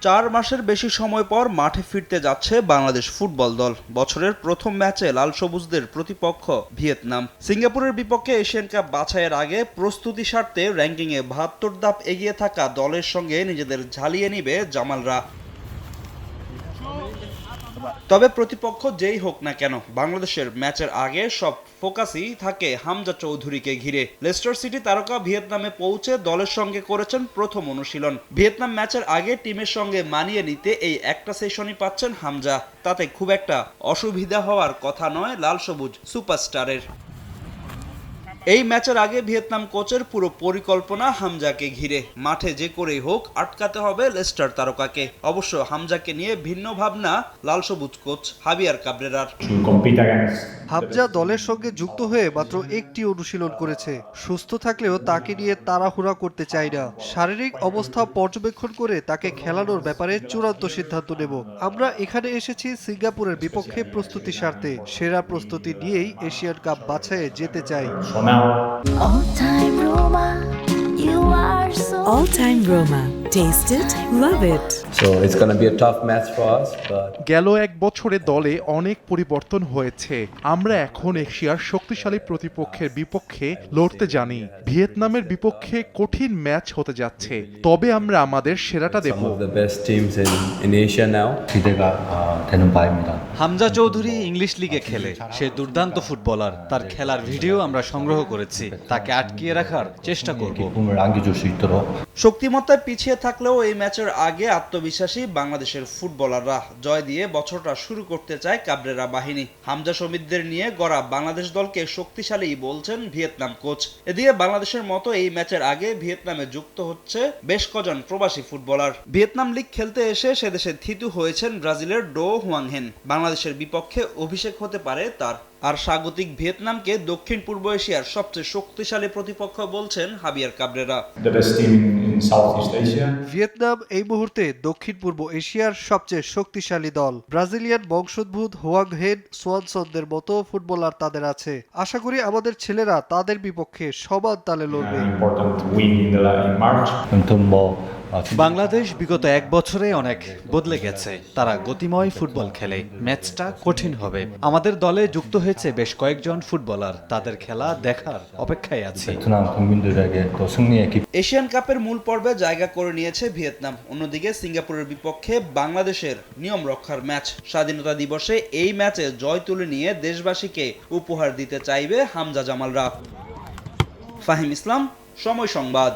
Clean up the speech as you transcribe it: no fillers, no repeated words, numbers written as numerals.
4 মাসের বেশি সময় পর মাঠে ফিরতে যাচ্ছে বাংলাদেশ ফুটবল দল। বছরের প্রথম ম্যাচে লাল সবুজদের প্রতিপক্ষ ভিয়েতনাম। সিঙ্গাপুরের বিপক্ষে এশিয়ান কাপ বাছাইয়ের আগে প্রস্তুতি স্বার্থে র্যাঙ্কিংয়ে 72 ধাপ এগিয়ে থাকা দলের সঙ্গে নিজেদের ঝালিয়ে নিবে জামালরা। তবে প্রতিপক্ষ যেই হোক না কেন, বাংলাদেশের ম্যাচের আগে সব ফোকাসই থাকে হামজা চৌধুরীকে ঘিরে। লেস্টার সিটি তারকা ভিয়েতনামে পৌঁছে দলের সঙ্গে করেছেন প্রথম অনুশীলন। ভিয়েতনাম ম্যাচের আগে টিমের সঙ্গে মানিয়ে নিতে এই একটা সেশনই পাচ্ছেন হামজা। তাতে খুব একটা অসুবিধা হওয়ার কথা নয় লাল সবুজ সুপারস্টারের। এই ম্যাচের আগে ভিয়েতনাম কোচের পুরো পরিকল্পনা হামজাকে ঘিরে। মাঠে যে করেই হোক আটকাতে হবে লেস্টার তারকাকে। অবশ্য হামজাকে নিয়ে ভিন্ন ভাবনা লাল সবুজ কোচ হাবিয়ার কাবরেরার। হামজা দলের সঙ্গে যুক্ত হয়ে মাত্র একটি অনুশীলন করেছে। সুস্থ থাকলেও তাকে নিয়ে তাড়াহুড়া করতে চাই না। শারীরিক অবস্থা পর্যবেক্ষণ করে তাকে খেলানোর ব্যাপারে চূড়ান্ত সিদ্ধান্ত নেব। আমরা এখানে এসেছি সিঙ্গাপুরের বিপক্ষে প্রস্তুতি স্বার্থে। সেরা প্রস্তুতি নিয়েই এশিয়ান কাপ বাছাইয়ে যেতে চাই। All-time Roma. Taste it, love it. So it's going to be a tough match for us, but গেল এক বছরে দলে অনেক পরিবর্তন হয়েছে। আমরা এখন এশিয়ার শক্তিশালী প্রতিপক্ষের বিপক্ষে লড়তে জানি। ভিয়েতনামের বিপক্ষে কঠিন ম্যাচ হতে যাচ্ছে, তবে আমরা আমাদের সেরাটা দেব। some of the best teams in Asia now. 기대가 되는 바입니다. Hamza Chowdhury English লিগে খেলে। সে দুর্দান্ত ফুটবলার। তার খেলার ভিডিও আমরা সংগ্রহ করেছি। তাকে আটকিয়ে রাখার চেষ্টা করব। 기쁨을 안겨줄 수 있도록 শক্তিমত্তায় পিছিয়ে থাকলেও এই ম্যাচের আগে আত্মবিশ্বাসী বাংলাদেশের ফুটবলাররা। জয় দিয়ে বছরটা শুরু করতে চায় কাবরেরা বাহিনী। হামজা সমিতদের নিয়ে গড়া বাংলাদেশ দলকে শক্তিশালী বলছেন ভিয়েতনাম কোচ। এদিকে বাংলাদেশের মতো এই ম্যাচের আগে ভিয়েতনামে যুক্ত হচ্ছে বেশ কজন প্রবাসী ফুটবলার। ভিয়েতনাম লিগ খেলতে এসে সেদেশে থিতু হয়েছেন ব্রাজিলের ডো হুয়াংহেন। বাংলাদেশের বিপক্ষে অভিষেক হতে পারে তার। আর স্বাগতিক ভিয়েতনামকে দক্ষিণ পূর্ব এশিয়ার সবচেয়ে শক্তিশালী প্রতিপক্ষ বলছেন হাবিয়ার Cabrera. The best team in Southeast Asia. Vietnam এই মুহূর্তে দক্ষিণ পূর্ব এশিয়ার সবচেয়ে শক্তিশালী দল। ব্রাজিলিয়ান বংশোদ্ভূত হোয়াং হেন, সোয়ানসনদের মতো ফুটবলার তাদের আছে। আশা করি আমাদের ছেলেরা তাদের বিপক্ষে সমান তালে লড়বে। Important win in March. 아무튼 뭐 Bangladesh বিগত এক বছরে অনেক বদলে গেছে। তারা গতিময় ফুটবল খেলে। ম্যাচটা কঠিন হবে। আমাদের দলে যুক্ত হয়েছে বেশ কয়েকজন ফুটবলার। তাদের খেলা দেখার অপেক্ষায় আছি। 베트남 국민들에게 또 승리의 기쁨 এশিয়ান কাপের মূল পর্বে জায়গা করে নিয়েছে ভিয়েতনাম। অন্যদিকে সিঙ্গাপুরের বিপক্ষে বাংলাদেশের নিয়ম রক্ষার ম্যাচ। স্বাধীনতা দিবসে এই ম্যাচে জয় তুলে নিয়ে দেশবাসীকে উপহার দিতে চাইবে হামজা জামালরা। ফাহিম ইসলাম, সময় সংবাদ।